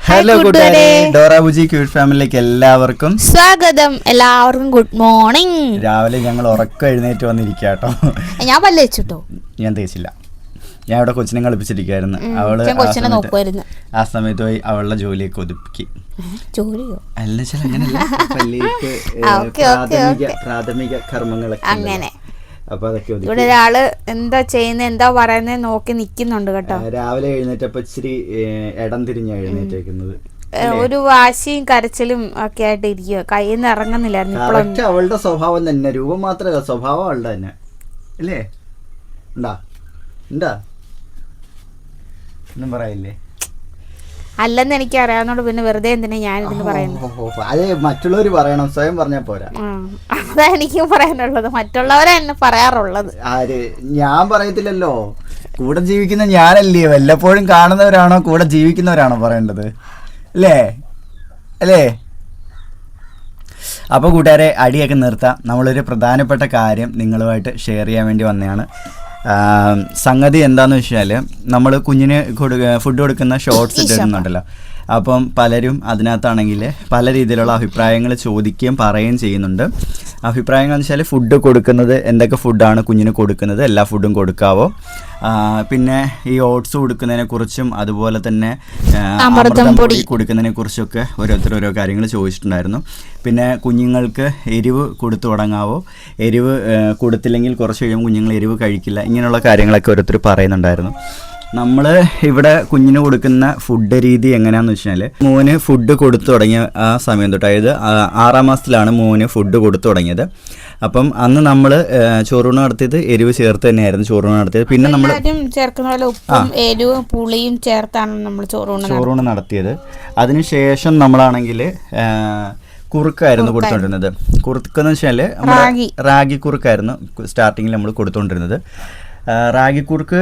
Hello കൂട്ടുകാരെ, Dora Bujji cute ഫാമിലിയിലേക്ക് എല്ലാവർക്കും സ്വാഗതം. എല്ലാവർക്കും ഗുഡ് മോർണിംഗ്. രാവിലെ ഞങ്ങൾ ഉറക്കം എഴുന്നേറ്റ് വന്നിരിക്കാട്ടോ. ഞാൻ പല്ല് വെച്ചിട്ടോ? ഞാൻ തേച്ചില്ല. ഞാൻ അവിടെ കൊച്ചിനെ കളിപ്പിച്ചിരിക്കായിരുന്നു. അവള് ആ സമയത്ത് പോയി അവളുടെ ജോലിയൊക്കെ ഒതുക്കി. ജോലിയോ? അല്ല, അങ്ങനെയല്ല, പ്രാഥമിക കർമ്മങ്ങളൊക്കെ അങ്ങനെ. അപ്പൊ അതൊക്കെ ഇവിടെ ഒരാള് എന്താ ചെയ്യുന്നത് എന്താ പറയുന്നത് നോക്കി നിക്കുന്നുണ്ട് കേട്ടോ. രാവിലെ എഴുന്നേറ്റപ്പോ ഇച്ചിരി ഇടം തിരിഞ്ഞ എഴുന്നേറ്റേക്കുന്നത്. ഒരു വാശിയും കരച്ചിലും ഒക്കെ ആയിട്ട് ഇരിക്കുക. കയ്യിൽ നിന്ന് ഇറങ്ങുന്നില്ലായിരുന്നു. അവളുടെ സ്വഭാവം തന്നെ, രൂപം മാത്രമല്ല സ്വഭാവം അവളുടെ തന്നെ അല്ലേ? ഉണ്ടാ ഒന്നും പറയില്ലേ? അല്ലെന്ന് എനിക്ക് അറിയാവുന്നോണ്ട് പിന്നെ വെറുതെ എന്തിനാ ഞാൻ ഇതിന് പറയുന്നത്? അതെ, മറ്റുള്ളവർ പറയണം, സ്വയം പറഞ്ഞാൽ പോരാ. അതാ എനിക്കും പറയാനുള്ളത്. മറ്റുള്ളവരെ എന്നെ പറയാറുള്ളത്. ആര്? ഞാൻ പറയത്തില്ലല്ലോ. കൂടെ ജീവിക്കുന്ന ഞാനല്ലേ. വല്ലപ്പോഴും കാണുന്നവരാണോ കൂടെ ജീവിക്കുന്നവരാണോ പറയേണ്ടത്? അല്ലേ? അപ്പോൾ കൂട്ടുകാരെ, അടിയൊക്കെ നിർത്താം. നമ്മളൊരു പ്രധാനപ്പെട്ട കാര്യം നിങ്ങളുമായിട്ട് ഷെയർ ചെയ്യാൻ വേണ്ടി വന്നതാണ്. സംഗതി എന്താണെന്ന് വെച്ചാൽ, നമ്മൾ കുഞ്ഞിന് ഫുഡ് കൊടുക്കുന്ന ഷോർട്സ് ഇട്ടിരുന്നുണ്ടല്ലോ. അപ്പം പലരും അതിനകത്താണെങ്കിൽ പല രീതിയിലുള്ള അഭിപ്രായങ്ങൾ ചോദിക്കുകയും പറയുകയും ചെയ്യുന്നുണ്ട്. അഭിപ്രായങ്ങൾ എന്ന് വെച്ചാൽ, ഫുഡ് കൊടുക്കുന്നത് എന്തൊക്കെ ഫുഡാണ് കുഞ്ഞിന് കൊടുക്കുന്നത്, എല്ലാ ഫുഡും കൊടുക്കാവോ, പിന്നെ ഈ ഓട്സ് കൊടുക്കുന്നതിനെക്കുറിച്ചും അതുപോലെ തന്നെ അമൃതം പൊടി കൊടുക്കുന്നതിനെ കുറിച്ചൊക്കെ ഓരോരുത്തർ ഓരോ കാര്യങ്ങൾ ചോദിച്ചിട്ടുണ്ടായിരുന്നു. പിന്നെ കുഞ്ഞുങ്ങൾക്ക് എരിവ് കൊടുത്തു തുടങ്ങാവോ, എരിവ് കൊടുത്തില്ലെങ്കിൽ കുറച്ച് കഴിയുമ്പോൾ കുഞ്ഞുങ്ങൾ എരിവ് കഴിക്കില്ല, ഇങ്ങനെയുള്ള കാര്യങ്ങളൊക്കെ ഓരോരുത്തർ പറയുന്നുണ്ടായിരുന്നു. നമ്മൾ ഇവിടെ കുഞ്ഞിന് കൊടുക്കുന്ന ഫുഡ് രീതി എങ്ങനെയാണെന്ന് വെച്ചാൽ, മോന് ഫുഡ് കൊടുത്തു തുടങ്ങിയ ആ സമയം തൊട്ട്, അതായത് 6-ാം മാസത്തിലാണ് മോന് ഫുഡ് കൊടുത്തു തുടങ്ങിയത്. അപ്പം അന്ന് നമ്മൾ ചോറൂണ് നടത്തിയത് എരിവ് ചേർത്ത് തന്നെയായിരുന്നു ചോറൂണ് നടത്തിയത്. പിന്നെ നമ്മൾ ഉപ്പും എരിവും പുളിയും ചേർത്താണ് നമ്മൾ ചോറൂണ് നടത്തിയത്. അതിനുശേഷം നമ്മളാണെങ്കിൽ കുറുക്കായിരുന്നു കൊടുത്തുകൊണ്ടിരുന്നത്. കുറുക്കെന്ന് വെച്ചാൽ റാഗി കുറുക്കായിരുന്നു സ്റ്റാർട്ടിങ്ങിൽ നമ്മൾ കൊടുത്തുകൊണ്ടിരുന്നത്. റാഗി കുറുക്ക്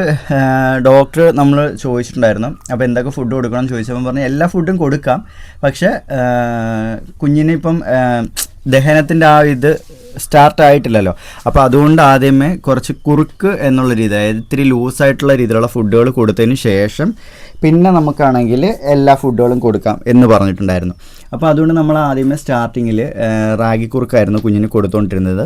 ഡോക്ടർ നമ്മൾ ചോദിച്ചിട്ടുണ്ടായിരുന്നു, അപ്പോൾ എന്തൊക്കെ ഫുഡ് കൊടുക്കണം എന്ന് ചോദിച്ചപ്പോൾ പറഞ്ഞു എല്ലാ ഫുഡും കൊടുക്കാം, പക്ഷെ കുഞ്ഞിനിപ്പം ദഹനത്തിൻ്റെ ആ ഇത് സ്റ്റാർട്ടായിട്ടില്ലല്ലോ. അപ്പോൾ അതുകൊണ്ട് ആദ്യമേ കുറച്ച് കുറുക്ക് എന്നുള്ള രീതി, അതായത് ഇത്തിരി ലൂസായിട്ടുള്ള രീതിയിലുള്ള ഫുഡുകൾ കൊടുത്തതിന് ശേഷം പിന്നെ നമുക്കാണെങ്കിൽ എല്ലാ ഫുഡുകളും കൊടുക്കാം എന്ന് പറഞ്ഞിട്ടുണ്ടായിരുന്നു. അപ്പോൾ അതുകൊണ്ട് നമ്മൾ ആദ്യമേ സ്റ്റാർട്ടിങ്ങിൽ റാഗി കുറുക്കായിരുന്നു കുഞ്ഞിന് കൊടുത്തുകൊണ്ടിരുന്നത്.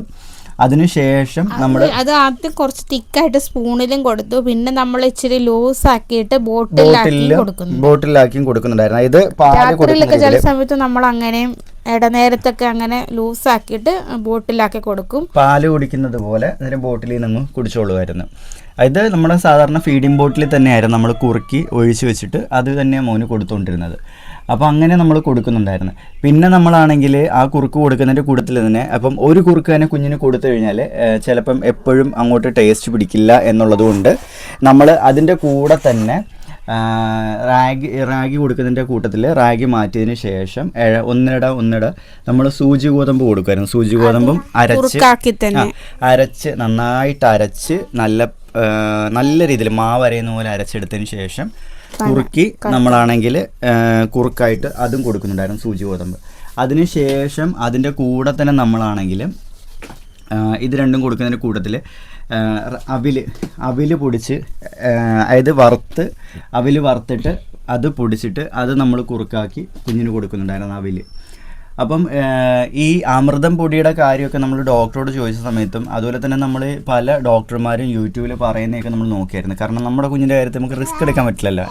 അതിനുശേഷം നമ്മൾ അത് ആദ്യം കുറച്ച് തിക്കായിട്ട് സ്പൂണിലും കൊടുത്തു, പിന്നെ നമ്മൾ ഇച്ചിരി ലൂസ് ആക്കിയിട്ട് ബോട്ടിലാക്കിയും കൊടുക്കുന്നുണ്ടായിരുന്നു. ഇത് രാത്രിയിലൊക്കെ ചില സമയത്ത് നമ്മൾ അങ്ങനെയും ഇടനേരത്തൊക്കെ അങ്ങനെ ലൂസ് ആക്കിയിട്ട് ബോട്ടിലാക്കി കൊടുക്കും. പാല് കുടിക്കുന്നത് പോലെ അതിന് ബോട്ടിലിൽ നിന്ന് കുടിച്ചോളുമായിരുന്നു. ഇത് നമ്മുടെ സാധാരണ ഫീഡിംഗ് ബോട്ടിലിൽ തന്നെയായിരുന്നു നമ്മൾ കുറുക്കി ഒഴിച്ചു വെച്ചിട്ട് അത് തന്നെ മോന് കൊടുത്തുകൊണ്ടിരുന്നത്. അപ്പോൾ അങ്ങനെ നമ്മൾ കൊടുക്കുന്നുണ്ടായിരുന്നു. പിന്നെ നമ്മളാണെങ്കിൽ ആ കുറുക്ക് കൊടുക്കുന്നതിൻ്റെ കൂട്ടത്തിൽ തന്നെ, അപ്പം ഒരു കുറുക്ക് തന്നെ കുഞ്ഞിന് കൊടുത്തു കഴിഞ്ഞാൽ ചിലപ്പം എപ്പോഴും അങ്ങോട്ട് ടേസ്റ്റ് പിടിക്കില്ല എന്നുള്ളതുകൊണ്ട് നമ്മൾ അതിൻ്റെ കൂടെ തന്നെ റാഗി കൊടുക്കുന്നതിൻ്റെ കൂട്ടത്തിൽ റാഗി മാറ്റിയതിന് ശേഷം ഒന്നിട നമ്മൾ സൂചി ഗോതമ്പ് കൊടുക്കുമായിരുന്നു. സൂചി ഗോതമ്പും അരച്ച് നന്നായിട്ട് അരച്ച് നല്ല രീതിയിൽ മാവ് അരയുന്ന പോലെ അരച്ചെടുത്തതിന് ശേഷം കുറുക്കി നമ്മളാണെങ്കിൽ കുറുക്കായിട്ട് അതും കൊടുക്കുന്നുണ്ടായിരുന്നു സൂചി ഗോതമ്പ്. അതിനുശേഷം അതിൻ്റെ കൂടെ തന്നെ നമ്മളാണെങ്കിൽ ഇത് രണ്ടും കൊടുക്കുന്നതിൻ്റെ കൂട്ടത്തിൽ അവിൽ പൊടിച്ച്, അതായത് അവിൽ വറുത്തിട്ട് അത് പൊടിച്ചിട്ട് അത് നമ്മൾ കുറുക്കാക്കി കുഞ്ഞിന് കൊടുക്കുന്നുണ്ടായിരുന്നു അവിൽ. അപ്പം ഈ അമൃതം പൊടിയുടെ കാര്യമൊക്കെ നമ്മൾ ഡോക്ടറോട് ചോദിച്ച സമയത്തും അതുപോലെ തന്നെ നമ്മൾ പല ഡോക്ടർമാരും യൂട്യൂബിൽ പറയുന്നതൊക്കെ നമ്മൾ നോക്കിയായിരുന്നു. കാരണം നമ്മുടെ കുഞ്ഞിൻ്റെ കാര്യത്തിൽ നമുക്ക് റിസ്ക് എടുക്കാൻ പറ്റില്ലല്ലോ.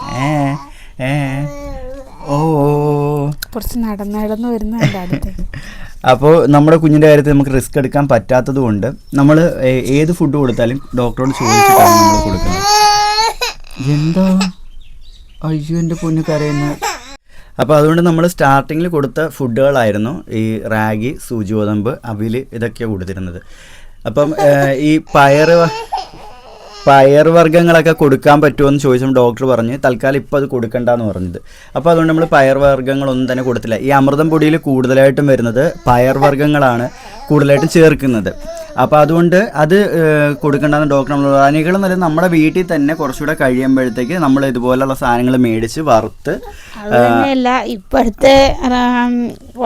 കുറച്ച് നടന്നു വരുന്നുണ്ട്. അപ്പോൾ നമ്മുടെ കുഞ്ഞിൻ്റെ കാര്യത്തിൽ നമുക്ക് റിസ്ക് എടുക്കാൻ പറ്റാത്തത് കൊണ്ട് നമ്മൾ ഏത് ഫുഡ് കൊടുത്താലും ഡോക്ടറോട് ചോദിച്ചിട്ടാണ് നമ്മൾ കൊടുക്കുന്നത്. എന്താ അയ്യോ എൻ്റെ പൊന്നു കരയുന്ന. അപ്പോൾ അതുകൊണ്ട് നമ്മൾ സ്റ്റാർട്ടിങ്ങിൽ കൊടുത്ത ഫുഡുകളായിരുന്നു ഈ റാഗി, സൂചി ഗോതമ്പ്, അവിൽ, ഇതൊക്കെയാണ് കൊടുത്തിരുന്നത്. അപ്പം ഈ പയർവർഗ്ഗങ്ങളൊക്കെ കൊടുക്കാൻ പറ്റുമോ എന്ന് ചോദിച്ചപ്പോൾ ഡോക്ടർ പറഞ്ഞ് തൽക്കാലം ഇപ്പോൾ അത് കൊടുക്കണ്ടെന്ന് പറഞ്ഞത്. അപ്പോൾ അതുകൊണ്ട് നമ്മൾ പയർവർഗ്ഗങ്ങളൊന്നും തന്നെ കൊടുത്തില്ല. ഈ അമൃതം പൊടിയിൽ കൂടുതലായിട്ടും വരുന്നത് പയർവർഗ്ഗങ്ങളാണ് കൂടുതലായിട്ടും ചേർക്കുന്നത്. അപ്പോൾ അതുകൊണ്ട് അത് കൊടുക്കേണ്ടെന്ന് ഡോക്ടർ നമ്മൾ അതിനേക്കാളും നല്ല നമ്മുടെ വീട്ടിൽ തന്നെ കുറച്ചുകൂടെ കഴിയുമ്പോഴത്തേക്ക് നമ്മൾ ഇതുപോലുള്ള സാധനങ്ങൾ മേടിച്ച് വറുത്ത്. അതുതന്നെയല്ല, ഇപ്പോഴത്തെ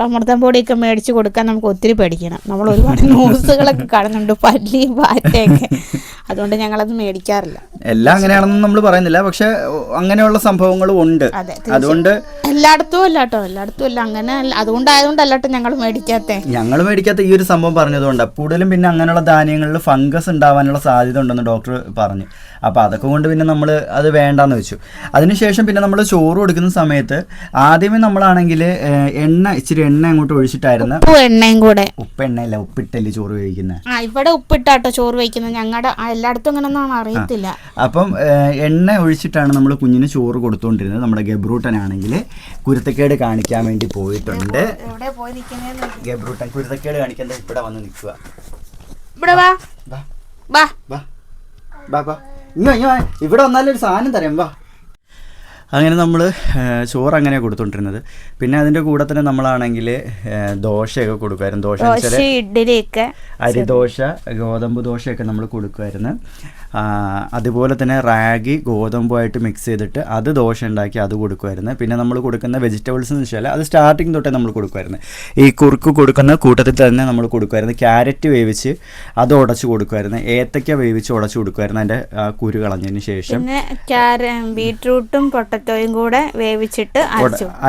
അമൃതം പൊടിയൊക്കെ മേടിച്ച് കൊടുക്കാൻ നമുക്ക് ഒത്തിരി പഠിക്കണം. നമ്മൾ ഒരുപാട് ന്യൂസുകളൊക്കെ കാണുന്നുണ്ട്, പല്ലിയും പാറ്റയൊക്കെ. അതുകൊണ്ട് ഞങ്ങളത് മേടിക്കാറില്ല. എല്ലാം അങ്ങനെയാണെന്ന് നമ്മൾ പറയുന്നില്ല, പക്ഷെ അങ്ങനെയുള്ള സംഭവങ്ങളും ഉണ്ട്. അതുകൊണ്ട് എല്ലായിടത്തും അല്ല കേട്ടോ, എല്ലായിടത്തും അല്ല അങ്ങനെ. അതുകൊണ്ടായതുകൊണ്ടല്ലോ ഞങ്ങൾ മേടിക്കാത്ത ഈ ഒരു സംഭവം പറഞ്ഞതുകൊണ്ടാണ് കൂടുതലും. പിന്നെ അങ്ങനെയുള്ള ധാന്യങ്ങളിൽ ഫംഗസ് ഉണ്ടാവാനുള്ള സാധ്യത ഉണ്ടെന്ന് ഡോക്ടർ പറഞ്ഞു. അപ്പോൾ അതൊക്കെ കൊണ്ട് പിന്നെ നമ്മൾ അത് വേണ്ടാന്ന് വെച്ചു. അതിനുശേഷം പിന്നെ നമ്മൾ ചോറ് കൊടുക്കുന്ന സമയത്ത് ആദ്യമേ നമ്മളാണെങ്കിൽ ഇച്ചിരി എണ്ണ അങ്ങോട്ട് ഒഴിച്ചിട്ടായിരുന്നു. ഉപ്പെണ്ണയില്ല, ഉപ്പിട്ടല്ലേ ചോറ് കഴിക്കുന്നത്. ഇവിടെ ഉപ്പിട്ടാട്ടോ ചോറ് വയ്ക്കുന്നത്. ഞങ്ങളുടെ എല്ലായിടത്തും അങ്ങനെയൊന്നും അറിയത്തില്ല. അപ്പം എണ്ണ ഒഴിച്ചിട്ടാണ് നമ്മൾ കുഞ്ഞിന് ചോറ് കൊടുത്തുകൊണ്ടിരുന്നത്. നമ്മുടെ ഗബ്രൂട്ടനാണെങ്കിൽ കുരുത്തക്കേട് കാണിക്കാൻ വേണ്ടി പോയിട്ടുണ്ട്. ഗബ്രൂട്ടൻ കുരുത്തക്കേട് കാണിക്കാൻ ഇവിടെ വന്ന് നിൽക്കുക. ഇവിടെ വന്നാലും ഒരു സാധനം തരാം, വാ. അങ്ങനെ നമ്മൾ ചോറ് അങ്ങനെ കൊടുത്തോണ്ടിരുന്നത്. പിന്നെ അതിൻ്റെ കൂടെ തന്നെ നമ്മളാണെങ്കിൽ ദോശയൊക്കെ കൊടുക്കുമായിരുന്നു. ദോശ, ഇഡ്ഡലിയൊക്കെ, അരിദോശ, ഗോതമ്പ് ദോശയൊക്കെ നമ്മൾ കൊടുക്കുമായിരുന്നു. അതുപോലെ തന്നെ റാഗി ഗോതമ്പുമായിട്ട് മിക്സ് ചെയ്തിട്ട് അത് ദോശ ഉണ്ടാക്കി അത് കൊടുക്കുമായിരുന്നു. പിന്നെ നമ്മൾ കൊടുക്കുന്ന വെജിറ്റബിൾസ് എന്ന് വെച്ചാൽ അത് സ്റ്റാർട്ടിങ് തൊട്ടേ നമ്മൾ കൊടുക്കുമായിരുന്നു. ഈ കുറുക്ക് കൊടുക്കുന്ന കൂട്ടത്തിൽ തന്നെ നമ്മൾ കൊടുക്കുമായിരുന്നു. ക്യാരറ്റ് വേവിച്ച് അത് ഉടച്ച് കൊടുക്കുമായിരുന്നു. ഏത്തയ്ക്ക വേവിച്ച് ഉടച്ച് കൊടുക്കുമായിരുന്നു അതിൻ്റെ കുരു കളഞ്ഞതിന് ശേഷം. പിന്നെ ബീട്രൂട്ടും പൊട്ടറ്റോയും കൂടെ വേവിച്ചിട്ട്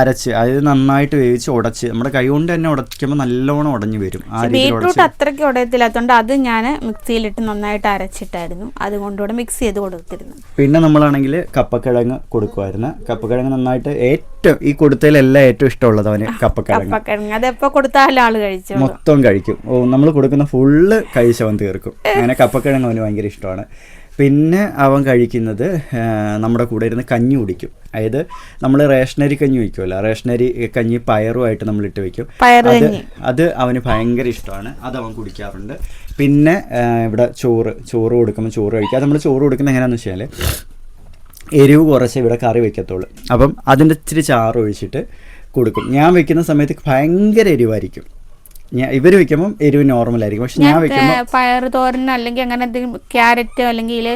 അരച്ച് അത് നന്നായിട്ട് വേവിച്ച് ഉടച്ച് നമ്മുടെ കൈ കൊണ്ട് തന്നെ ഉടയ്ക്കുമ്പോൾ നല്ലോണം ഉടഞ്ഞു വരും. ബീട്രൂട്ട് അത്രയ്ക്ക് ഉടയത്തില്ലാത്തതുകൊണ്ട് അത് ഞാൻ മിക്സിയിലിട്ട് നന്നായിട്ട് അരച്ചിട്ടായിരുന്നു അതുകൊണ്ടുകൂടെ മിക്സ് ചെയ്ത് കൊടുത്തിരുന്നു. പിന്നെ നമ്മളാണെങ്കിൽ കപ്പക്കിഴങ്ങ് കൊടുക്കുമായിരുന്നു. കപ്പക്കിഴങ്ങ് നന്നായിട്ട് ഏറ്റവും ഈ കൊടുത്തതിലെല്ലാം ഏറ്റവും ഇഷ്ടമുള്ളത് അവന് കപ്പക്കിഴങ്ങ്. അതെപ്പോ കൊടുത്താലും ആള് കഴിച്ചു മൊത്തം കഴിക്കും. നമ്മൾ കൊടുക്കുന്ന ഫുള്ള് കഴിച്ചവൻ തീർക്കും. അങ്ങനെ കപ്പക്കിഴങ്ങ് അവന് ഭയങ്കര ഇഷ്ടമാണ്. പിന്നെ അവൻ കഴിക്കുന്നത് നമ്മുടെ കൂടെ ഇരുന്ന് കഞ്ഞി കുടിക്കും. അതായത് നമ്മൾ റേഷനരി കഞ്ഞി വയ്ക്കുമല്ലോ, റേഷനരി കഞ്ഞി പയറുമായിട്ട് നമ്മൾ ഇട്ട് വയ്ക്കും. അത് അവന് ഭയങ്കര ഇഷ്ടമാണ്. അത് അവൻ കുടിക്കാറുണ്ട്. പിന്നെ ഇവിടെ ചോറ് കൊടുക്കുമ്പോൾ ചോറ് കഴിക്കുക. അത് നമ്മൾ ചോറ് കൊടുക്കുന്നത് എങ്ങനെയാണെന്ന് വെച്ചാൽ എരിവ് കുറച്ച് ഇവിടെ കറി വയ്ക്കത്തുള്ളൂ. അപ്പം അതിൻ്റെ ഇച്ചിരി ചാറ് ഒഴിച്ചിട്ട് കൊടുക്കും. ഞാൻ വെക്കുന്ന സമയത്ത് ഭയങ്കര എരിവായിരിക്കും. ഇവർ വെക്കുമ്പോൾ എരിവ് നോർമലായിരിക്കും. പക്ഷെ ഞാൻ വെക്കുമ്പോൾ പയർ തോരൻ അല്ലെങ്കിൽ അങ്ങനെ എന്തെങ്കിലും ക്യാരറ്റ് അല്ലെങ്കിൽ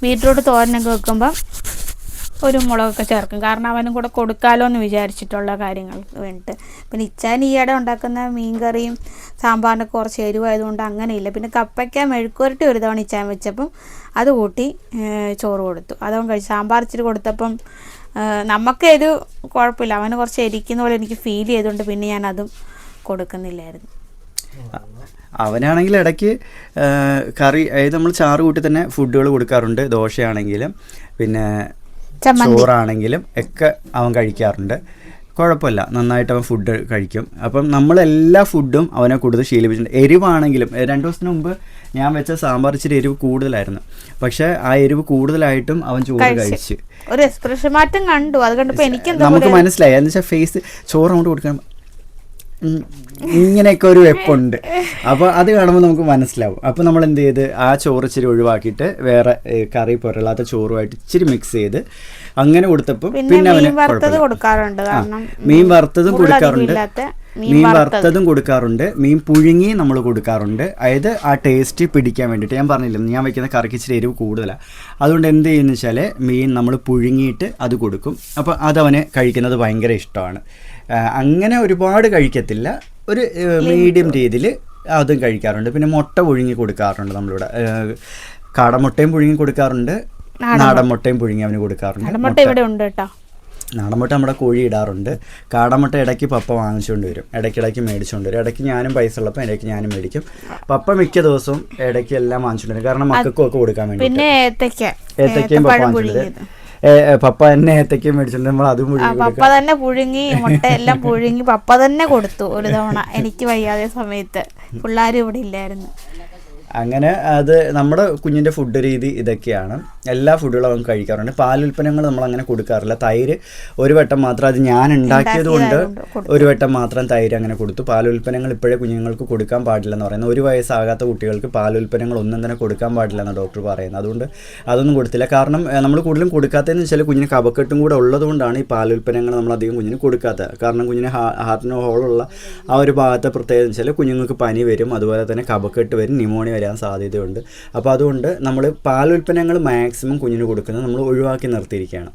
ബീട്രൂട്ട് തോരനൊക്കെ വെക്കുമ്പോൾ ഒരു മുളകൊക്കെ ചേർക്കും. കാരണം അവനും കൂടെ കൊടുക്കാമല്ലോ എന്ന് വിചാരിച്ചിട്ടുള്ള കാര്യങ്ങൾക്ക് വേണ്ടിയിട്ട്. പിന്നെ ഇച്ചാൻ ഈയിടെ ഉണ്ടാക്കുന്ന മീൻകറിയും സാമ്പാറിനൊക്കെ കുറച്ച് എരിവായതുകൊണ്ട് അങ്ങനെയില്ല. പിന്നെ കപ്പയ്ക്ക മെഴുക്കുവരട്ടി ഒരു തവണ ഇച്ചാൻ വെച്ചപ്പം അത് കൂട്ടി ചോറ് കൊടുത്തു. അതവൻ കഴിച്ചു. സാമ്പാർ ഇച്ചിരി കൊടുത്തപ്പം നമുക്ക് ഇത് കുഴപ്പമില്ല, അവന് കുറച്ച് എരിക്കുന്ന പോലെ എനിക്ക് ഫീൽ ചെയ്തുകൊണ്ട് പിന്നെ ഞാനതും കൊടുക്കുന്നില്ലായിരുന്നു. അവനാണെങ്കിൽ ഇടയ്ക്ക് കറി, അതായത് നമ്മൾ ചാറ് കൂട്ടി തന്നെ ഫുഡുകൾ കൊടുക്കാറുണ്ട്. ദോശയാണെങ്കിലും പിന്നെ ചോറാണെങ്കിലും ഒക്കെ അവൻ കഴിക്കാറുണ്ട്. കുഴപ്പമില്ല, നന്നായിട്ട് അവൻ ഫുഡ് കഴിക്കും. അപ്പം നമ്മളെല്ലാ ഫുഡും അവനെ കൂടുതൽ ശീലിപ്പിച്ചിട്ടുണ്ട്. എരിവാണെങ്കിലും 2 ദിവസത്തിന് മുമ്പ് ഞാൻ വെച്ച സാമ്പാർ ഇച്ചിരി എരിവ് കൂടുതലായിരുന്നു. പക്ഷെ ആ എരിവ് കൂടുതലായിട്ടും അവൻ ചോറ് കഴിച്ച് ഒരു എക്സ്പ്രഷൻ മാറ്റം കണ്ടു. അത് കണ്ടപ്പോൾ എനിക്ക് നമുക്ക് മനസ്സിലായി. എന്ന് വെച്ചാൽ ഫേസ് ചോറ് അങ്ങോട്ട് കൊടുക്കാൻ ഇങ്ങനെയൊക്കെ ഒരു വെപ്പുണ്ട്. അപ്പോൾ അത് കാണുമ്പോൾ നമുക്ക് മനസ്സിലാവും. അപ്പോൾ നമ്മൾ എന്ത് ചെയ്ത് ആ ചോറ് ഇച്ചിരി ഒഴിവാക്കിയിട്ട് വേറെ കറി പോരല്ലാത്ത ചോറുമായിട്ട് ഇച്ചിരി മിക്സ് ചെയ്ത് അങ്ങനെ കൊടുത്തപ്പോൾ പിന്നെ അവന് കൊടുക്കാറുണ്ട്. മീൻ വറുത്തതും കൊടുക്കാറുണ്ട്. മീൻ പുഴുങ്ങി നമ്മൾ കൊടുക്കാറുണ്ട്. അതായത് ആ ടേസ്റ്റ് പിടിക്കാൻ വേണ്ടിയിട്ട്. ഞാൻ പറഞ്ഞില്ല, ഞാൻ വയ്ക്കുന്ന കറിക്ക് ഇച്ചിരി എരിവ് കൂടുതലാണ്. അതുകൊണ്ട് എന്ത് ചെയ്യുന്നു വെച്ചാൽ മീൻ നമ്മൾ പുഴുങ്ങിയിട്ട് അത് കൊടുക്കും. അപ്പോൾ അതവന് കഴിക്കുന്നത് ഭയങ്കര ഇഷ്ടമാണ്. അങ്ങനെ ഒരുപാട് കഴിക്കത്തില്ല, ഒരു മീഡിയം രീതിയിൽ അതും കഴിക്കാറുണ്ട്. പിന്നെ മുട്ട പുഴുങ്ങി കൊടുക്കാറുണ്ട്. നമ്മളിവിടെ കാടമുട്ടയും പുഴുങ്ങി കൊടുക്കാറുണ്ട്, നാടൻ മുട്ടയും പുഴുങ്ങി അവന് കൊടുക്കാറുണ്ട്. നാടൻ മുട്ട നമ്മുടെ കോഴി ഇടാറുണ്ട്. കാടമുട്ട ഇടയ്ക്ക് പപ്പ വാങ്ങിച്ചുകൊണ്ട് വരും, ഇടയ്ക്കിടയ്ക്ക് മേടിച്ചുകൊണ്ട് വരും. ഇടയ്ക്ക് ഞാനും പൈസ ഉള്ളപ്പോൾ ഇടയ്ക്ക് ഞാനും മേടിക്കും. പപ്പ മിക്ക ദിവസവും ഇടയ്ക്ക് എല്ലാം വാങ്ങിച്ചുകൊണ്ട് വരും, കാരണം മക്കൾക്കും ഒക്കെ കൊടുക്കാൻ വേണ്ടി. ഏത്തക്കയും പപ്പ വാങ്ങിച്ചുകൊണ്ട് വരും. പപ്പ തന്നെ ഏത്തക്കയും മേടിച്ചിട്ടുണ്ട്. നമ്മൾ അതും പപ്പ തന്നെ പുഴുങ്ങി മുട്ട എല്ലാം പുഴുങ്ങി പപ്പ തന്നെ കൊടുത്തു ഒരു തവണ, എനിക്ക് വയ്യാതെ സമയത്ത്. പിള്ളേരും ഇവിടെ ഇല്ലായിരുന്നു. അങ്ങനെ അത് നമ്മുടെ കുഞ്ഞിൻ്റെ ഫുഡ് രീതി ഇതൊക്കെയാണ്. എല്ലാ ഫുഡുകളും അവൻ കഴിക്കാറുണ്ട്. പാലുൽപ്പന്നങ്ങൾ നമ്മളങ്ങനെ കൊടുക്കാറില്ല. തൈര് ഒരു വട്ടം മാത്രം, അത് ഞാൻ ഉണ്ടാക്കിയത് കൊണ്ട് ഒരു വട്ടം മാത്രം തൈര് അങ്ങനെ കൊടുത്തു. പാലുൽപ്പന്നങ്ങൾ ഇപ്പോഴേ കുഞ്ഞുങ്ങൾക്ക് കൊടുക്കാൻ പാടില്ലെന്ന് പറയുന്നത്. 1 വയസ്സാകാത്ത കുട്ടികൾക്ക് പാലുൽപ്പന്നങ്ങൾ ഒന്നും തന്നെ കൊടുക്കാൻ പാടില്ലെന്ന് ഡോക്ടർ പറയുന്നത്. അതുകൊണ്ട് അതൊന്നും കൊടുത്തില്ല. കാരണം നമ്മൾ കൂടുതലും കൊടുക്കാത്തതെന്ന് വെച്ചാൽ കുഞ്ഞിന് കഫക്കെട്ടും കൂടെ ഉള്ളതുകൊണ്ടാണ് ഈ പാലുൽപ്പന്നങ്ങൾ നമ്മളധികം കുഞ്ഞിന് കൊടുക്കാത്തത്. കാരണം കുഞ്ഞിന് ഹാർട്ടിന് ഹോളുള്ള ആ ഒരു ഭാഗത്തെ പ്രത്യേകത വെച്ചാൽ കുഞ്ഞുങ്ങൾക്ക് പനി വരും, അതുപോലെ തന്നെ കഫക്കെട്ട് വരും, ന്യൂമോണിയ വരാൻ സാധ്യതയുണ്ട്. അപ്പോൾ അതുകൊണ്ട് നമ്മൾ പാലുൽപ്പന്നങ്ങൾ മാക്സിമം കുഞ്ഞിന് കൊടുക്കുന്നത് നമ്മൾ ഒഴിവാക്കി നിർത്തിയിരിക്കുകയാണ്.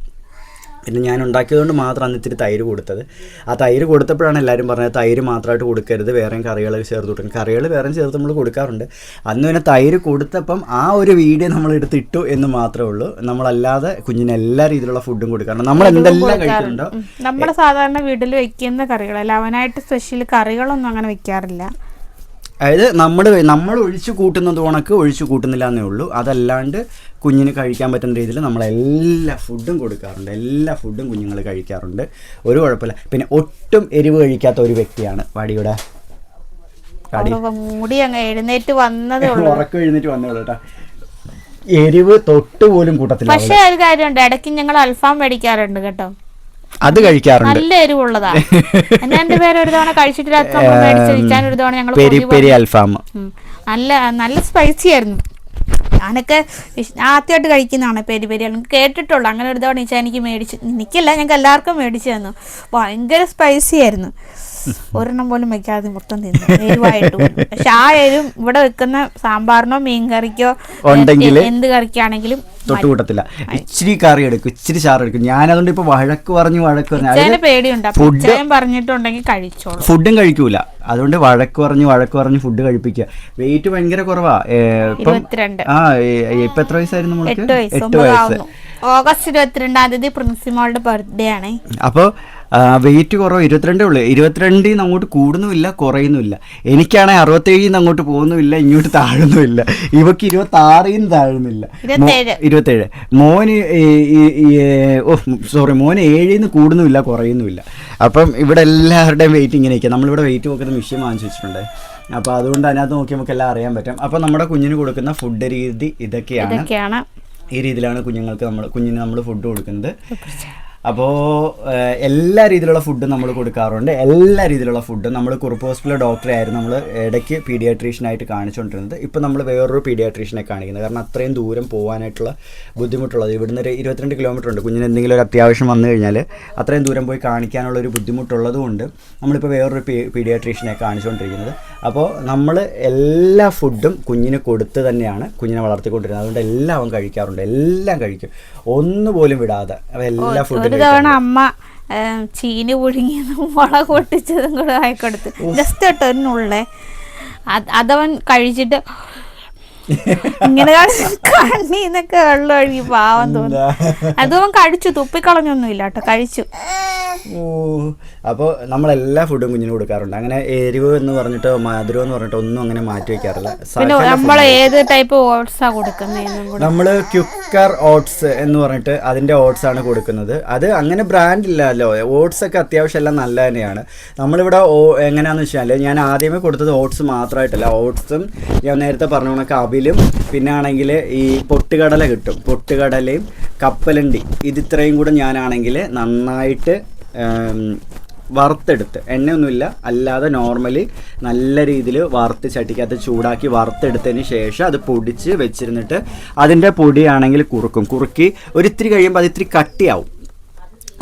പിന്നെ ഞാൻ ഉണ്ടാക്കിയതുകൊണ്ട് മാത്രം അന്ന് ഇത്തിരി തൈര് കൊടുത്തത്. ആ തൈര് കൊടുത്തപ്പോഴാണ് എല്ലാവരും പറഞ്ഞത് തൈര് മാത്രമായിട്ട് കൊടുക്കരുത്, വേറെയും കറികൾ ചേർത്ത് കൊടുക്കണം. കറികൾ വേറെയും ചേർത്ത് നമ്മൾ കൊടുക്കാറുണ്ട്. അന്ന് പിന്നെ തൈര് കൊടുത്തപ്പം ആ ഒരു വീഡിയോ നമ്മൾ എടുത്തിട്ടു എന്ന് മാത്രമേ ഉള്ളൂ. നമ്മളല്ലാതെ കുഞ്ഞിന് എല്ലാ രീതിയിലുള്ള ഫുഡും കൊടുക്കാറുണ്ട്. നമ്മൾ എന്തെല്ലാം കഴിക്കുന്നുണ്ടോ നമ്മൾ സാധാരണ വീട്ടിൽ വെക്കുന്ന കറികളല്ല, അവനായിട്ട് സ്പെഷ്യൽ കറികളൊന്നും അങ്ങനെ വെക്കാറില്ല. അതായത് നമ്മൾ ഒഴിച്ചു കൂട്ടുന്നത് ഉണക്ക് ഒഴിച്ചു കൂട്ടുന്നില്ല എന്നേ ഉള്ളൂ. അതല്ലാണ്ട് കുഞ്ഞിന് കഴിക്കാൻ പറ്റുന്ന രീതിയിൽ നമ്മളെല്ലാ ഫുഡും കൊടുക്കാറുണ്ട്. എല്ലാ ഫുഡും കുഞ്ഞുങ്ങൾ കഴിക്കാറുണ്ട്, ഒരു കുഴപ്പമില്ല. പിന്നെ ഒട്ടും എരിവ് കഴിക്കാത്ത ഒരു വ്യക്തിയാണ് വാടിയുടെ മൂടി അങ്ങ് എഴുന്നേറ്റ് വന്നതേ ഉള്ളൂ, ഉറക്കം എഴുന്നേറ്റ് വന്നേ ഉള്ളൂ കേട്ടോ. എരിവ് തൊട്ട് പോലും കൂട്ടത്തില്ല. പക്ഷെ ഒരു കാര്യമുണ്ട്, ഇടയ്ക്ക് ഞങ്ങൾ അൽഫാം മേടിക്കാറുണ്ട് കേട്ടോ, അത് കഴിക്കാറുണ്ട്. നല്ല എരിവുള്ളതാ. എന്റെ പേര് ഒരു തവണ കഴിച്ചിട്ട് മേടിച്ചാൻ ഒരു തവണ ഞങ്ങൾ അൽഫാം നല്ല സ്പൈസി ആയിരുന്നു. ഞാനൊക്കെ ആദ്യമായിട്ട് കഴിക്കുന്നതാണ് പെരി പെരി, കേട്ടിട്ടുള്ളൂ. അങ്ങനെ ഒരു തവണ ഇച്ചാ എനിക്ക് മേടിച്ച്, എനിക്കല്ല ഞങ്ങൾക്ക് എല്ലാവർക്കും മേടിച്ചു തന്നു. ഭയങ്കര സ്പൈസി ആയിരുന്നു. ഒരെണ്ണം പോലും വെക്കാതെ മൊത്തം തിന്നു, എരിവായിട്ട്. പക്ഷെ ആ എരിവ് ഇവിടെ വെക്കുന്ന സാമ്പാറിനോ മീൻകറിക്കോ എന്ത് കറിക്കാണെങ്കിലും തൊട്ടുകൂട്ടത്തില്ല. ഇച്ചിരി കറി എടുക്കും, ഇച്ചിരി ചാറ് എടുക്കും. ഞാനതുകൊണ്ട് ഇപ്പൊ വഴക്ക് പറഞ്ഞു പേടിയുണ്ട്, പറഞ്ഞിട്ടുണ്ടെങ്കിൽ കഴിച്ചോളൂ. ഫുഡും കഴിക്കൂല, അതുകൊണ്ട് വഴക്ക് പറഞ്ഞു ഫുഡ് കഴിപ്പിക്കുക. വെയിറ്റ് ഭയങ്കര കുറവാ. ഇപ്പൊ എത്ര വയസ്സായിരുന്നു? 8 വയസ്സ്. ഓഗസ്റ്റ് 22-ാം തീയതി പ്രിൻസിമോളുടെ ബർത്ത്ഡേ ആണ്. അപ്പൊ വെയിറ്റ് കുറവ്, 22 ഉള്ളു. 22 അങ്ങോട്ട് കൂടുന്നുമില്ല കുറയുന്നുമില്ല. എനിക്കാണെങ്കിൽ 67 അങ്ങോട്ട് പോകുന്നുമില്ല, ഇങ്ങോട്ട് താഴുന്നുമില്ല. ഇവക്ക് 26 താഴുന്നില്ല. 27. മോന് മോന് 7 കൂടുന്നുമില്ല കുറയുന്നുമില്ല. അപ്പം ഇവിടെ എല്ലാവരുടെയും വെയിറ്റ് ഇങ്ങനെയൊക്കെ. നമ്മളിവിടെ വെയിറ്റ് നോക്കുന്ന മെഷീൻ വാങ്ങിച്ചു വെച്ചിട്ടുണ്ട്. അപ്പോൾ അതുകൊണ്ട് അതിനകത്ത് നോക്കി നമുക്ക് എല്ലാം അറിയാൻ പറ്റും. അപ്പം നമ്മുടെ കുഞ്ഞിന് കൊടുക്കുന്ന ഫുഡ് രീതി ഇതൊക്കെയാണ്. ഈ രീതിയിലാണ് കുഞ്ഞിന് നമ്മൾ ഫുഡ് കൊടുക്കുന്നത്. അപ്പോൾ എല്ലാ രീതിയിലുള്ള ഫുഡും നമ്മൾ കൊടുക്കാറുണ്ട്. എല്ലാ രീതിയിലുള്ള ഫുഡും നമ്മൾ കുറുപ്പ് ഹോസ്പിറ്റലിലെ ഡോക്ടറെ ആയിരുന്നു നമ്മൾ ഇടയ്ക്ക് പീഡിയാട്രീഷ്യനായിട്ട് കാണിച്ചുകൊണ്ടിരുന്നത്. ഇപ്പോൾ നമ്മൾ വേറൊരു പീഡിയാട്രീഷ്യനെ കാണിക്കുന്നത്. കാരണം അത്രയും ദൂരം പോകാനായിട്ടുള്ള ബുദ്ധിമുട്ടുള്ളത്. ഇവിടുന്ന് ഒരു 22 കിലോമീറ്റർ ഉണ്ട്. കുഞ്ഞിന് എന്തെങ്കിലും ഒരു അത്യാവശ്യം വന്നു കഴിഞ്ഞാൽ അത്രയും ദൂരം പോയി കാണിക്കാനുള്ള ഒരു ബുദ്ധിമുട്ടുള്ളത് കൊണ്ട് നമ്മളിപ്പോൾ വേറൊരു പീഡിയാട്രീഷ്യനെ കാണിച്ചുകൊണ്ടിരിക്കുന്നത്. അപ്പോൾ നമ്മൾ എല്ലാ ഫുഡും കുഞ്ഞിന് കൊടുത്ത് തന്നെയാണ് കുഞ്ഞിനെ വളർത്തിക്കൊണ്ടിരുന്നത്. അതുകൊണ്ട് എല്ലാം അവൻ കഴിക്കാറുണ്ട്, എല്ലാം കഴിക്കും, ഒന്നുപോലും വിടാതെ എല്ലാ ഫുഡും. ഒരു തവണ അമ്മ ചീനി പുഴുങ്ങിയതും മുളക് പൊട്ടിച്ചതും കൂടെ ആയിക്കൊടുത്ത് ജസ്റ്റ് ഇട്ടോ ഒന്നുള്ളേ. അതവൻ കഴിച്ചിട്ട് ഇങ്ങനെ കണ്ണീന്നൊക്കെ വെള്ളം ഒഴുകി പാവം തോന്നി. അതവൻ കഴിച്ചു, തുപ്പിക്കളഞ്ഞൊന്നുമില്ല കേട്ടോ, കഴിച്ചു. അപ്പോൾ നമ്മളെല്ലാ ഫുഡും കുഞ്ഞിന് കൊടുക്കാറുണ്ട്. അങ്ങനെ എരിവ് എന്ന് പറഞ്ഞിട്ടോ മധുരം എന്ന് പറഞ്ഞിട്ടോ ഒന്നും അങ്ങനെ മാറ്റി വെക്കാറില്ല. നമ്മൾ ഏത് ടൈപ്പ് ഓട്സാ കൊടുക്കുന്നത്? നമ്മൾ ക്യുക്കർ ഓട്സ് എന്ന് പറഞ്ഞിട്ട് അതിൻ്റെ ഓട്സ് ആണ് കൊടുക്കുന്നത്. അത് അങ്ങനെ ബ്രാൻഡ് ഇല്ലല്ലോ. ഓട്സ് ഒക്കെ അത്യാവശ്യം എല്ലാം നല്ല തന്നെയാണ്. നമ്മളിവിടെ എങ്ങനെയാണെന്ന് വെച്ചാൽ ഞാൻ ആദ്യമേ കൊടുത്തത് ഓട്സ് മാത്രമായിട്ടല്ല. ഓട്സും ഞാൻ നേരത്തെ പറഞ്ഞ കണക്ക് അവിലും പിന്നെ ആണെങ്കിൽ ഈ പൊട്ടുകടല കിട്ടും, പൊട്ടുകടലയും കപ്പലണ്ടി, ഇതിത്രയും കൂടെ ഞാനാണെങ്കിൽ നന്നായിട്ട് വറുത്തെടുത്ത്, എണ്ണയൊന്നുമില്ല അല്ലാതെ നോർമലി നല്ല രീതിയിൽ വറുത്ത് ചട്ടിക്കകത്ത് ചൂടാക്കി വറുത്തെടുത്തതിന് ശേഷം അത് പൊടിച്ച് വെച്ചിരുന്നിട്ട് അതിൻ്റെ പൊടിയാണെങ്കിൽ കുറുക്കി ഒരിത്തിരി കഴിയുമ്പോൾ അത് ഇത്തിരി കട്ടിയാവും,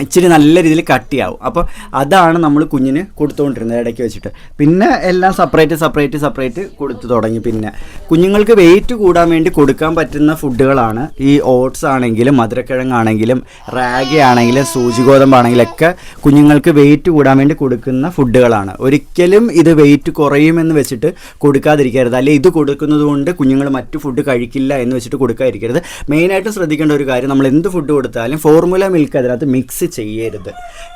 ഇച്ചിരി നല്ല രീതിയിൽ കട്ടിയാവും. അപ്പോൾ അതാണ് നമ്മൾ കുഞ്ഞിന് കൊടുത്തുകൊണ്ടിരുന്നത് ഇടയ്ക്ക് വെച്ചിട്ട്. പിന്നെ എല്ലാം സെപ്പറേറ്റ് കൊടുത്തു തുടങ്ങി. പിന്നെ കുഞ്ഞുങ്ങൾക്ക് വെയിറ്റ് കൂടാൻ വേണ്ടി കൊടുക്കാൻ പറ്റുന്ന ഫുഡുകളാണ് ഈ ഓട്സ് ആണെങ്കിലും മധുരക്കിഴങ്ങാണെങ്കിലും റാഗി ആണെങ്കിലും സൂചിഗോതമ്പാണെങ്കിലും ഒക്കെ കുഞ്ഞുങ്ങൾക്ക് വെയിറ്റ് കൂടാൻ വേണ്ടി കൊടുക്കുന്ന ഫുഡുകളാണ്. ഒരിക്കലും ഇത് വെയിറ്റ് കുറയുമെന്ന് വെച്ചിട്ട് കൊടുക്കാതിരിക്കരുത്. അല്ലെങ്കിൽ ഇത് കൊടുക്കുന്നത് കൊണ്ട് കുഞ്ഞുങ്ങൾ മറ്റു ഫുഡ് കഴിക്കില്ല എന്ന് വെച്ചിട്ട് കൊടുക്കാതിരിക്കരുത്. മെയിനായിട്ട് ശ്രദ്ധിക്കേണ്ട ഒരു കാര്യം, നമ്മൾ എന്ത് ഫുഡ് കൊടുത്താലും ഫോർമുല മിൽക്ക് അതിനകത്ത് മിക്സ് ചെയ്യരുത്.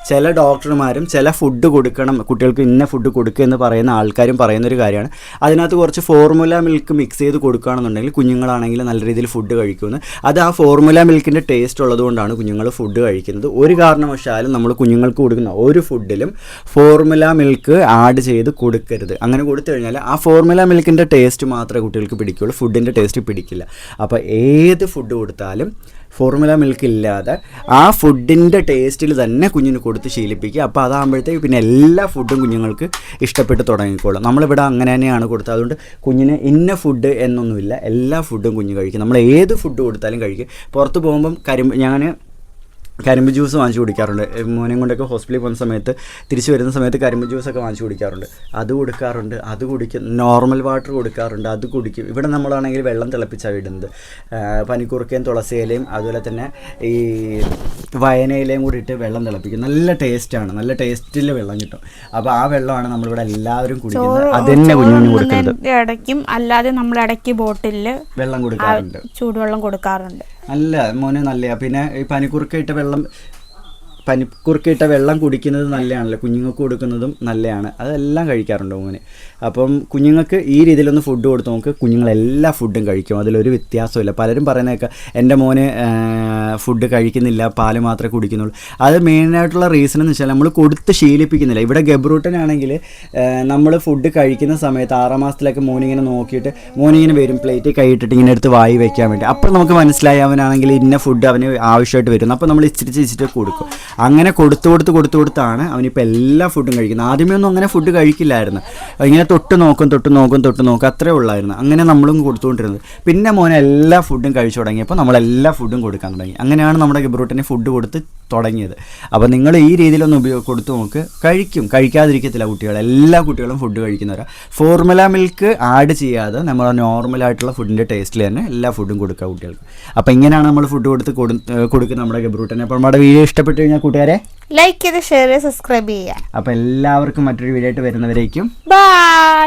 ചില ഡോക്ടർമാരും ചില ഫുഡ് കൊടുക്കണം, കുട്ടികൾക്ക് ഇന്ന ഫുഡ് കൊടുക്കുക എന്ന് പറയുന്ന ആൾക്കാരും പറയുന്നൊരു കാര്യമാണ്. അതിനകത്ത് കുറച്ച് ഫോർമുല മിൽക്ക് മിക്സ് ചെയ്ത് കൊടുക്കുകയാണെന്നുണ്ടെങ്കിൽ കുഞ്ഞുങ്ങളാണെങ്കിൽ നല്ല രീതിയിൽ ഫുഡ് കഴിക്കുമെന്ന്. അത് ആ ഫോർമുല മിൽക്കിൻ്റെ ടേസ്റ്റ് ഉള്ളതുകൊണ്ടാണ് കുഞ്ഞുങ്ങൾ ഫുഡ് കഴിക്കുന്നത്. ഒരു കാരണവശാലും നമ്മൾ കുഞ്ഞുങ്ങൾക്ക് കൊടുക്കുന്ന ഒരു ഫുഡിലും ഫോർമുല മിൽക്ക് ആഡ് ചെയ്ത് കൊടുക്കരുത്. അങ്ങനെ കൊടുത്തു കഴിഞ്ഞാൽ ആ ഫോർമുല മിൽക്കിൻ്റെ ടേസ്റ്റ് മാത്രമേ കുട്ടികൾക്ക് പിടിക്കുകയുള്ളൂ, ഫുഡിൻ്റെ ടേസ്റ്റ് പിടിക്കില്ല. അപ്പോൾ ഏത് ഫുഡ് കൊടുത്താലും ഫോർമുല മിൽക്ക് ഇല്ലാതെ ആ ഫുഡിൻ്റെ ടേസ്റ്റിൽ തന്നെ കുഞ്ഞിന് കൊടുത്ത് ശീലിപ്പിക്കുക. അപ്പോൾ അതാകുമ്പോഴത്തേക്ക് പിന്നെ എല്ലാ ഫുഡും കുഞ്ഞുങ്ങൾക്ക് ഇഷ്ടപ്പെട്ട് തുടങ്ങിക്കോളും. നമ്മളിവിടെ അങ്ങനെ തന്നെയാണ് കൊടുത്തത്. അതുകൊണ്ട് കുഞ്ഞിന് ഇന്ന ഫുഡ് എന്നൊന്നുമില്ല, എല്ലാ ഫുഡും കുഞ്ഞ് കഴിക്കും. നമ്മൾ ഏത് ഫുഡ് കൊടുത്താലും കഴിക്കും. പുറത്ത് പോകുമ്പം ഞാൻ കരിമ്പ് ജ്യൂസ് വാങ്ങിച്ച് കുടിക്കാറുണ്ട്. മോനെയും കൊണ്ടൊക്കെ ഹോസ്പിറ്റലിൽ പോകുന്ന സമയത്ത് തിരിച്ച് വരുന്ന സമയത്ത് കരിമ്പ് ജ്യൂസൊക്കെ വാങ്ങിച്ച് കുടിക്കാറുണ്ട്. അത് കൊടുക്കാറുണ്ട്. അത് കുടിക്കും. നോർമൽ വാട്ടർ കൊടുക്കാറുണ്ട്. അത് കുടിക്കും. ഇവിടെ നമ്മളാണെങ്കിൽ വെള്ളം തിളപ്പിച്ചാണ് വിടുന്നത്. പനിക്കൂർക്കയും തുളസിയിലയും അതുപോലെ തന്നെ ഈ വയനയിലയും കൂടി ഇട്ട് വെള്ളം തിളപ്പിക്കും. നല്ല ടേസ്റ്റാണ്. നല്ല ടേസ്റ്റിൽ വെള്ളം കിട്ടും. അപ്പോൾ ആ വെള്ളമാണ് നമ്മളിവിടെ എല്ലാവരും കുടിക്കുന്നത്. അത് തന്നെ കുഞ്ഞിന് കൊടുക്കുന്നത്. ഇടയ്ക്കും അല്ലാതെ നമ്മൾ ഇടയ്ക്ക് ബോട്ടിലിൽ വെള്ളം കൊടുക്കാറുണ്ട്. ചൂടുവെള്ളം കൊടുക്കാറുണ്ട്. നല്ല മോനെ നല്ലതാണ്. പിന്നെ ഈ പനിക്കൂർക്കയിട്ട വെള്ളം കുടിക്കുന്നത് നല്ലതാണല്ലോ. കുഞ്ഞുങ്ങൾക്ക് കൊടുക്കുന്നതും നല്ലതാണ്. അതെല്ലാം കഴിക്കാറുണ്ട് മോന്. അപ്പം കുഞ്ഞുങ്ങൾക്ക് ഈ രീതിയിലൊന്ന് ഫുഡ് കൊടുത്ത് നോക്ക്. കുഞ്ഞുങ്ങളെല്ലാ ഫുഡും കഴിക്കും. അതിലൊരു വ്യത്യാസമില്ല. പലരും പറയുന്നതൊക്കെ എൻ്റെ മോന് ഫുഡ് കഴിക്കുന്നില്ല, പാല് മാത്രമേ കുടിക്കുന്നുള്ളൂ. അത് മെയിനായിട്ടുള്ള റീസൺ എന്ന് വെച്ചാൽ നമ്മൾ കൊടുത്ത് ശീലിപ്പിക്കുന്നില്ല. ഇവിടെ ഗബ്രൂട്ടനാണെങ്കിൽ നമ്മൾ ഫുഡ് കഴിക്കുന്ന സമയത്ത് 6 മാസത്തിലൊക്കെ മോനിങ്ങനെ നോക്കിയിട്ട് മോനിങ്ങനെ വരും, പ്ലേറ്റിൽ കൈയിട്ടിട്ട് ഇങ്ങനെ എടുത്ത് വായി വയ്ക്കാൻ വേണ്ടി. അപ്പോൾ നമുക്ക് മനസ്സിലായി അവനാണെങ്കിൽ ഇന്ന ഫുഡ് അവന് ആവശ്യമായിട്ട് വരുന്നു. അപ്പോൾ നമ്മൾ ഇച്ചിരി കൊടുക്കും. അങ്ങനെ കൊടുത്താണ് അവനിപ്പോൾ എല്ലാ ഫുഡും കഴിക്കുന്നത്. ആദ്യമേ ഒന്നും അങ്ങനെ ഫുഡ് കഴിക്കില്ലായിരുന്നു. ഇങ്ങനെ തൊട്ട് നോക്കും അത്രേ ഉള്ളായിരുന്നു. അങ്ങനെ നമ്മളും കൊടുത്തുകൊണ്ടിരുന്നത്. പിന്നെ മോനെ എല്ലാ ഫുഡും കഴിച്ചു തുടങ്ങിയപ്പോൾ നമ്മളെല്ലാ ഫുഡും കൊടുക്കാൻ തുടങ്ങി. അങ്ങനെയാണ് നമ്മുടെ ഗബ്രൂട്ടനെ ഫുഡ് കൊടുത്ത് തുടങ്ങിയത്. അപ്പോൾ നിങ്ങൾ ഈ രീതിയിലൊന്ന് കൊടുത്തു നോക്ക്. കഴിക്കാതിരിക്കത്തില്ല കുട്ടികൾ. എല്ലാ കുട്ടികളും ഫുഡ് കഴിക്കുന്നവരാണ്. ഫോർമുല മിൽക്ക് ആഡ് ചെയ്യാതെ നമ്മൾ നോർമലായിട്ടുള്ള ഫുഡിൻ്റെ ടേസ്റ്റിൽ തന്നെ എല്ലാ ഫുഡും കൊടുക്കുക കുട്ടികൾക്ക്. അപ്പോൾ ഇങ്ങനെയാണ് നമ്മൾ ഫുഡ് കൊടുക്കുക നമ്മുടെ ഗബ്രൂട്ടനെ. അപ്പോൾ നമ്മുടെ വീഡിയോ ഇഷ്ടപ്പെട്ടു കഴിഞ്ഞാൽ കൂട്ടുകാരെ ലൈക്ക് ചെയ്ത് ഷെയർ ചെയ്ത് സബ്സ്ക്രൈബ് ചെയ്യുക. അപ്പോൾ എല്ലാവർക്കും മറ്റൊരു വീഡിയോ ആയിട്ട് വരുന്നവരേക്കും ബൈ.